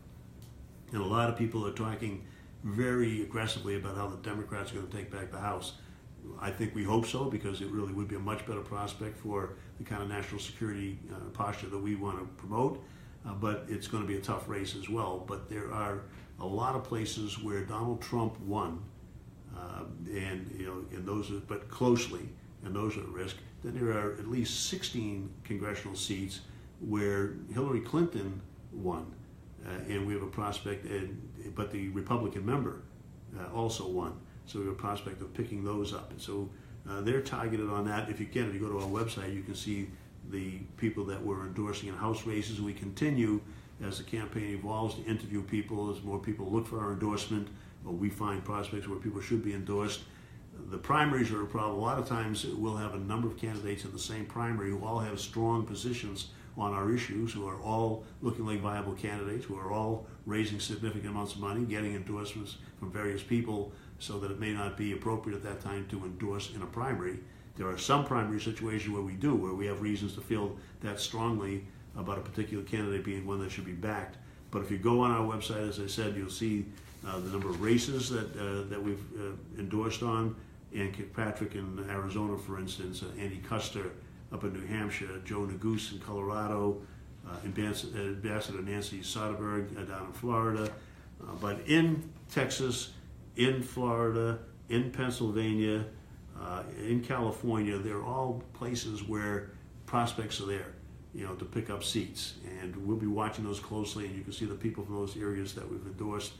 And a lot of people are talking very aggressively about how the Democrats are going to take back the House. I think we hope so, because it really would be a much better prospect for the kind of national security posture that we want to promote. But it's going to be a tough race as well. But there are a lot of places where Donald Trump won, and those are, but closely, and those are at risk. Then there are at least 16 congressional seats where Hillary Clinton won, and we have a prospect, but the Republican member also won. So we have a prospect of picking those up. And so they're targeted on that. If you go to our website, you can see the people that we're endorsing in House races. We continue, as the campaign evolves, to interview people. As more people look for our endorsement, or we find prospects where people should be endorsed. The primaries are a problem. A lot of times we'll have a number of candidates in the same primary who all have strong positions on our issues, who are all looking like viable candidates, who are all raising significant amounts of money, getting endorsements from various people, so that it may not be appropriate at that time to endorse in a primary. There are some primary situations where we have reasons to feel that strongly about a particular candidate being one that should be backed. But if you go on our website, as I said, you'll see the number of races that we've endorsed on. Ann Kirkpatrick in Arizona, for instance, Andy Custer up in New Hampshire, Joe Neguse in Colorado, Ambassador Nancy Soderberg down in Florida. But in Texas, in Florida, in Pennsylvania, in California, they're all places where prospects are there, to pick up seats. And we'll be watching those closely, and you can see the people from those areas that we've endorsed.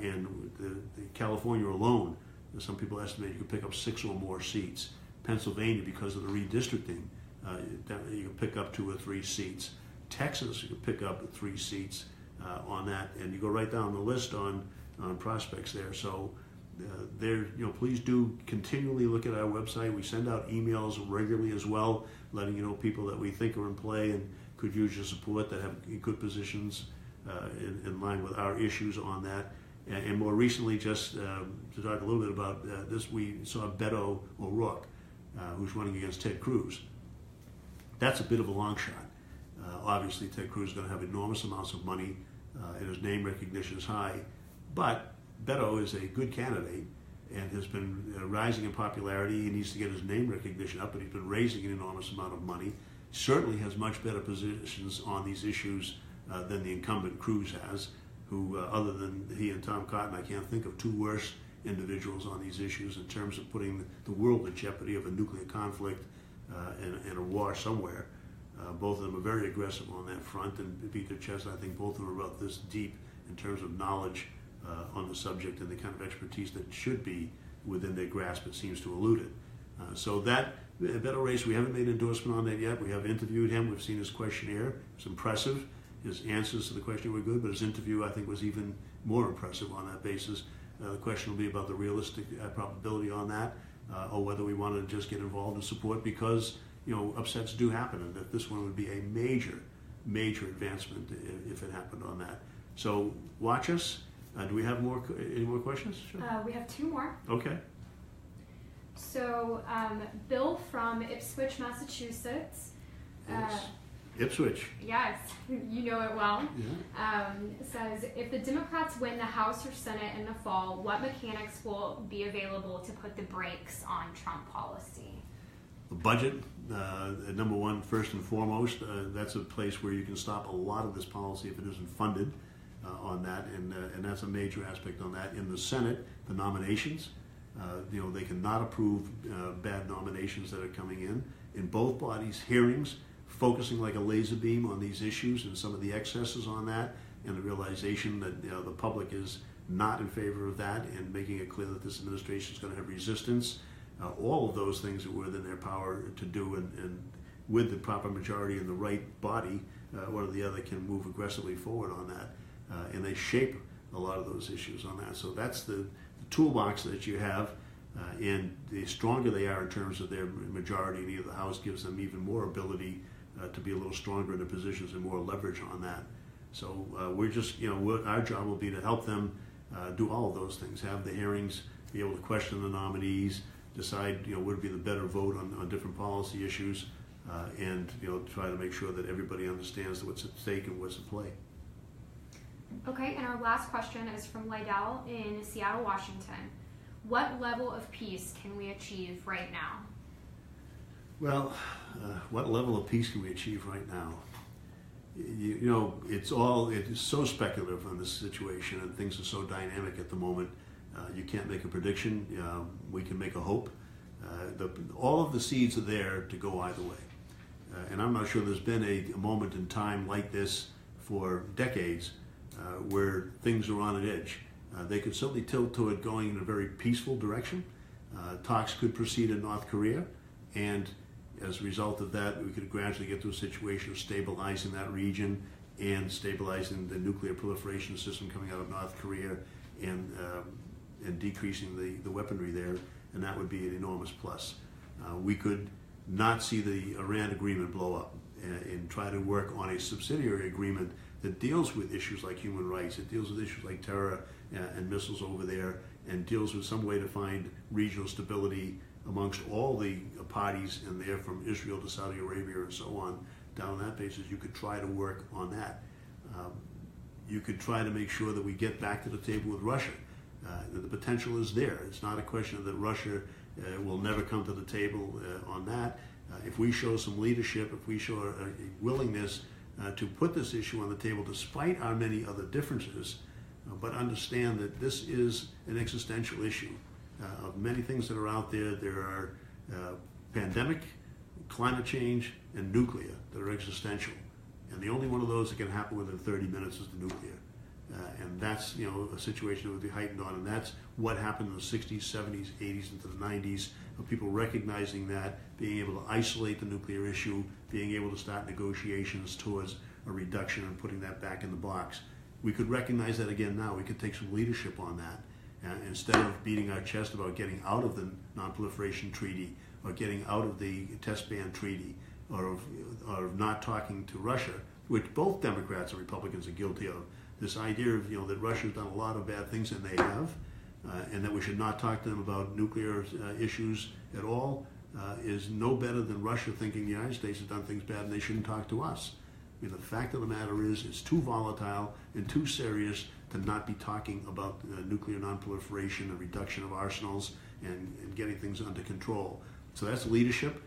And the California alone, some people estimate you could pick up 6 or more seats. Pennsylvania, because of the redistricting, you can pick up 2 or 3 seats. Texas, you can pick up 3 seats on that, and you go right down the list on prospects there. So please do continually look at our website. We send out emails regularly as well, letting you know people that we think are in play and could use your support, that have good positions in line with our issues on that. And more recently, just to talk a little bit about this, we saw Beto O'Rourke, who's running against Ted Cruz. That's a bit of a long shot. Obviously, Ted Cruz is going to have enormous amounts of money, and his name recognition is high. But Beto is a good candidate and has been rising in popularity. He needs to get his name recognition up, but he's been raising an enormous amount of money. Certainly has much better positions on these issues than the incumbent Cruz has, who, other than he and Tom Cotton, I can't think of 2 worse individuals on these issues in terms of putting the world at jeopardy of a nuclear conflict and a war somewhere. Both of them are very aggressive on that front and beat their chest. I think both of them are about this deep in terms of knowledge on the subject and the kind of expertise that should be within their grasp. It seems to elude it. So that Beto race, we haven't made an endorsement on that yet. We have interviewed him. We've seen his questionnaire. It's impressive. His answers to the question were good, but his interview, I think, was even more impressive on that basis. The question will be about the realistic probability on that, or whether we want to just get involved in support, because upsets do happen, and that this one would be a major, major advancement if it happened on that. So watch us. Do we have any more questions? Sure. We have 2 more. Okay. So Bill from Ipswich, Massachusetts. Yes. Ipswich. Yes, you know it well. Yeah. Says, if the Democrats win the House or Senate in the fall, what mechanics will be available to put the brakes on Trump policy? The budget, number one, first and foremost, that's a place where you can stop a lot of this policy if it isn't funded on that, and that's a major aspect on that. In the Senate, the nominations, they cannot approve bad nominations that are coming in. In both bodies, hearings, focusing like a laser beam on these issues and some of the excesses on that, and the realization that the public is not in favor of that, and making it clear that this administration is going to have resistance. All of those things are within their power to do, and with the proper majority in the right body, one or the other can move aggressively forward on that, and they shape a lot of those issues on that. So that's the toolbox that you have, and the stronger they are in terms of their majority in either house gives them even more ability to be a little stronger in their positions and more leverage on that. So we're just, our job will be to help them do all of those things, have the hearings, be able to question the nominees, decide what would be the better vote on different policy issues, and try to make sure that everybody understands what's at stake and what's at play. Okay, and our last question is from Lydell in Seattle, Washington. What level of peace can we achieve right now? Well, what level of peace can we achieve right now? It is so speculative on this situation, and things are so dynamic at the moment. You can't make a prediction. We can make a hope. All of the seeds are there to go either way. And I'm not sure there's been a moment in time like this for decades where things are on an edge. They could certainly tilt toward going in a very peaceful direction. Talks could proceed in North Korea, and as a result of that, we could gradually get to a situation of stabilizing that region and stabilizing the nuclear proliferation system coming out of North Korea, and decreasing the weaponry there, and that would be an enormous plus. We could not see the Iran agreement blow up and try to work on a subsidiary agreement that deals with issues like human rights, it deals with issues like terror and missiles over there, and deals with some way to find regional stability amongst all the parties in there, from Israel to Saudi Arabia and so on. Down on that basis, you could try to work on that. You could try to make sure that we get back to the table with Russia. The potential is there. It's not a question that Russia will never come to the table on that. If we show some leadership, if we show a willingness to put this issue on the table despite our many other differences, but understand that this is an existential issue. Of many things that are out there, there are pandemic, climate change, and nuclear that are existential. And the only one of those that can happen within 30 minutes is the nuclear. And that's a situation that would be heightened on, and that's what happened in the 60s, 70s, 80s, into the 90s, of people recognizing that, being able to isolate the nuclear issue, being able to start negotiations towards a reduction and putting that back in the box. We could recognize that again now. We could take some leadership on that. Instead of beating our chest about getting out of the Non-Proliferation Treaty, or getting out of the Test Ban Treaty, or of not talking to Russia, which both Democrats and Republicans are guilty of. This idea of that Russia's done a lot of bad things, and they have, and that we should not talk to them about nuclear issues at all, is no better than Russia thinking the United States has done things bad and they shouldn't talk to us. I mean, the fact of the matter is, it's too volatile and too serious to not be talking about nuclear non-proliferation and reduction of arsenals and getting things under control. So that's leadership.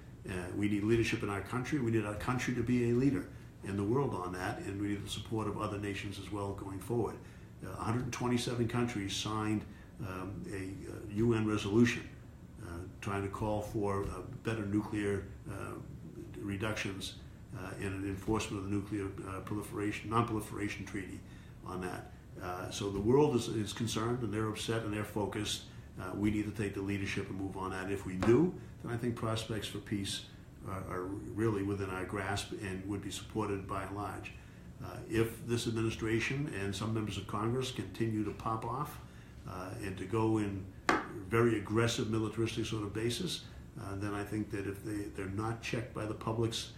We need leadership in our country. We need our country to be a leader in the world on that, and we need the support of other nations as well going forward. 127 countries signed a UN resolution trying to call for better nuclear reductions and an enforcement of the nuclear non-proliferation treaty on that. So the world is concerned, and they're upset, and they're focused. We need to take the leadership and move on that. If we do, then I think prospects for peace are really within our grasp and would be supported by and large. If this administration and some members of Congress continue to pop off and to go in very aggressive militaristic sort of basis, then I think that if they're not checked by the public's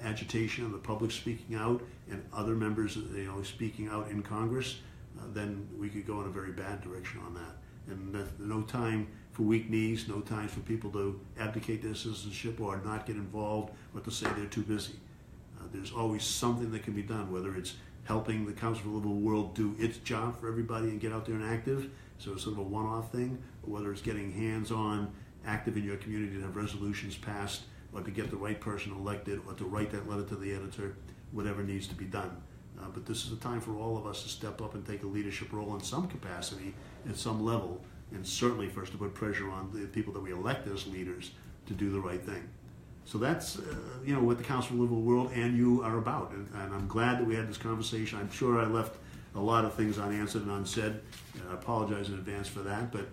agitation and the public speaking out and other members speaking out in Congress, then we could go in a very bad direction on that. And there's no time for weak knees, no time for people to abdicate their citizenship or not get involved or to say they're too busy. There's always something that can be done, whether it's helping the Council for a Livable World do its job for everybody and get out there and active, so it's sort of a one-off thing, or whether it's getting hands-on, active in your community to have resolutions passed, or to get the right person elected, or to write that letter to the editor, whatever needs to be done. But this is a time for all of us to step up and take a leadership role in some capacity, at some level, and certainly for us to put pressure on the people that we elect as leaders to do the right thing. So that's what the Council for a Livable World and you are about, and I'm glad that we had this conversation. I'm sure I left a lot of things unanswered and unsaid. I apologize in advance for that, but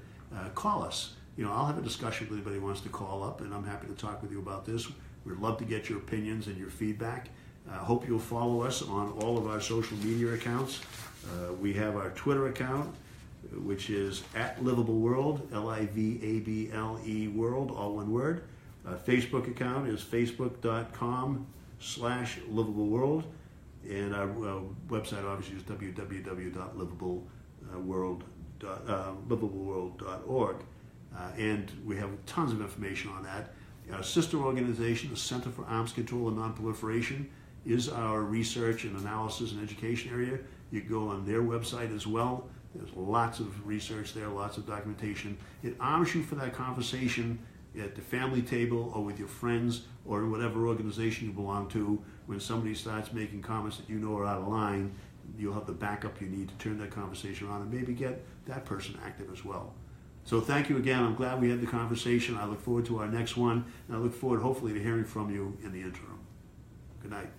call us. I'll have a discussion with anybody who wants to call up, and I'm happy to talk with you about this. We'd love to get your opinions and your feedback. I hope you'll follow us on all of our social media accounts. We have our Twitter account, which is @LivableWorld, LIVABLE World, all one word. Facebook account is facebook.com/livableworld, and our website obviously is www.livableworld.org, and we have tons of information on that. Our sister organization, the Center for Arms Control and Nonproliferation, is our research and analysis and education area. You can go on their website as well. There's lots of research there, lots of documentation. It arms you for that conversation at the family table or with your friends or in whatever organization you belong to. When somebody starts making comments that are out of line, you'll have the backup you need to turn that conversation around and maybe get that person active as well. So thank you again. I'm glad we had the conversation. I look forward to our next one, and I look forward hopefully to hearing from you in the interim. Good night.